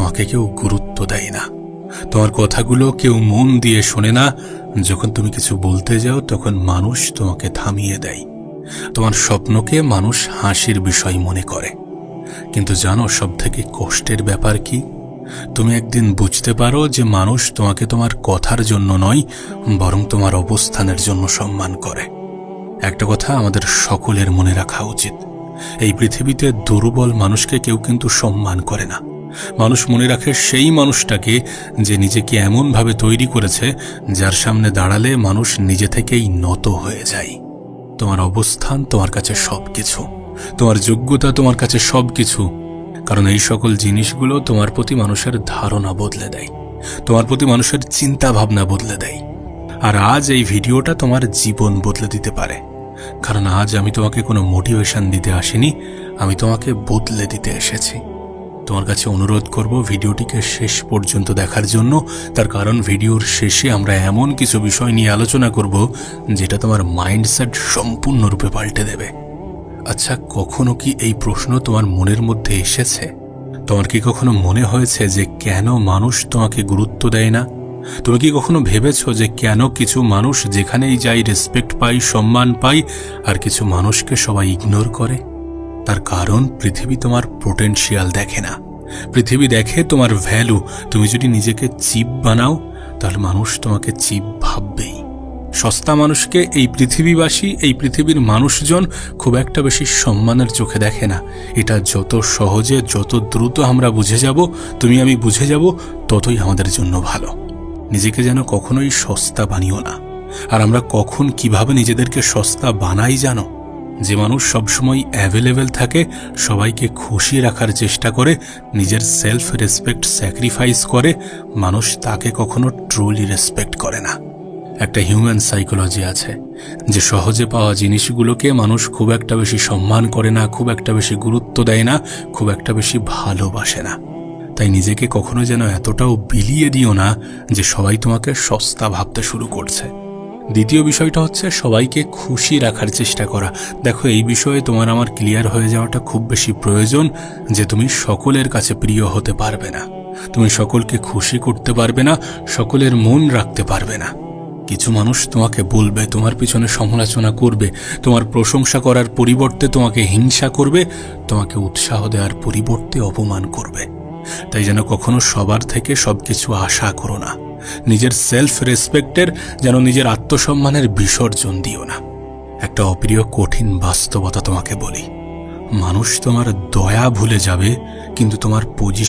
তোমাকে কেউ গুরুত্ব দেয় না, তোমার কথাগুলো কেউ মন দিয়ে শোনে না। যখন তুমি কিছু বলতে যাও তখন মানুষ তোমাকে থামিয়ে দেয়। তোমার স্বপ্নকে মানুষ হাসির বিষয় মনে করে। কিন্তু জানো সবথেকে কষ্টের ব্যাপার কি? তুমি একদিন বুঝতে পারো যে মানুষ তোমাকে তোমার কথার জন্য নয়, বরং তোমার অবস্থানের জন্য সম্মান করে। একটা কথা আমাদের সকলের মনে রাখা উচিত, এই পৃথিবীতে দুর্বল মানুষকে কেউ কিন্তু সম্মান করে না। মানুষ মনে রাখে সেই মানুষটাকে যে নিজেকে এমনভাবে তৈরি করেছে যার সামনে দাঁড়ালে মানুষ নিজে থেকেই নত হয়ে যায়। তোমার অবস্থান তোমার কাছে সবকিছু, তোমার যোগ্যতা তোমার কাছে সবকিছু, কারণ এই সকল জিনিসগুলো তোমার প্রতি মানুষের ধারণা বদলে দেয়, তোমার প্রতি মানুষের চিন্তা ভাবনা বদলে দেয়। আর আজ এই ভিডিওটা তোমার জীবন বদলে দিতে পারে, কারণ আজ আমি তোমাকে কোনো মোটিভেশন দিতে আসিনি, আমি তোমাকে বদলে দিতে এসেছি। তোমার কাছে অনুরোধ করব ভিডিওটিকে শেষ পর্যন্ত দেখার জন্য, তার কারণ ভিডিওর শেষে আমরা এমন কিছু বিষয় নিয়ে আলোচনা করব যেটা তোমার মাইন্ডসেট সম্পূর্ণরূপে পাল্টে দেবে। আচ্ছা, কখনো কি এই প্রশ্ন তোমার মনের মধ্যে এসেছে? তোমার কি কখনো মনে হয়েছে যে কেন মানুষ তোমাকে গুরুত্ব দেয় না? তুমি কি কখনো ভেবেছ যে কেন কিছু মানুষ যেখানেই যাই রেসপেক্ট পায়, সম্মান পায়, আর কিছু মানুষকে সবাই ইগনোর করে? তার কারণ পৃথিবী তোমার পোটেনশিয়াল দেখে না, পৃথিবী দেখে তোমার ভ্যালু। তুমি যদি নিজেকে চিপ বানাও তাহলে মানুষ তোমাকে চিপ ভাববেই। সস্তা মানুষকে এই পৃথিবীবাসী, এই পৃথিবীর মানুষজন খুব একটা বেশি সম্মানের চোখে দেখে না। এটা যত সহজে, যত দ্রুত আমরা বুঝে যাব, তুমি আমি বুঝে যাব, ততই আমাদের জন্য ভালো। নিজেকে যেন কখনোই সস্তা বানিও না। আর আমরা কখন কিভাবে নিজেদেরকে সস্তা বানাই জানো? যে মানুষ সবসময় অ্যাভেলেবেল থাকে, সবাইকে খুশি রাখার চেষ্টা করে, নিজের সেলফ রেসপেক্ট স্যাক্রিফাইস করে, মানুষ তাকে কখনো ট্রুলি রেসপেক্ট করে না। একটা হিউম্যান সাইকোলজি আছে যে সহজে পাওয়া জিনিসগুলোকে মানুষ খুব একটা বেশি সম্মান করে না, খুব একটা বেশি গুরুত্ব দেয় না, খুব একটা বেশি ভালোবাসে না। তাই নিজেকে কখনো যেন এতটাও বিলিয়ে দিও না যে সবাই তোমাকে সস্তা ভাবতে শুরু করছে। দ্বিতীয় বিষয়টা হচ্ছে সবাইকে খুশি রাখার চেষ্টা করা। দেখো, এই বিষয়ে তোমার আমার ক্লিয়ার হয়ে যাওয়াটা খুব বেশি প্রয়োজন যে তুমি সকলের কাছে প্রিয় হতে পারবে না, তুমি সকলকে খুশি করতে পারবে না, সকলের মন রাখতে পারবে না। কিছু মানুষ তোমাকে বলবে, তোমার পিছনে সমালোচনা করবে, তোমার প্রশংসা করার পরিবর্তে তোমাকে হিংসা করবে, তোমাকে উৎসাহ দেওয়ার পরিবর্তে অপমান করবে। তাই যেন কখনো সবার থেকে সবকিছু আশা করো না। নিজের সেলফ রেসপেক্টের, যেন নিজের আত্মসম্মানের বিসর্জন দিও না। একটা অপ্রিয় কঠিন বাস্তবতা তোমাকে বলি, মানুষ তোমার দয়া ভুলে যাবে, কিন্তু তোমার পজিশন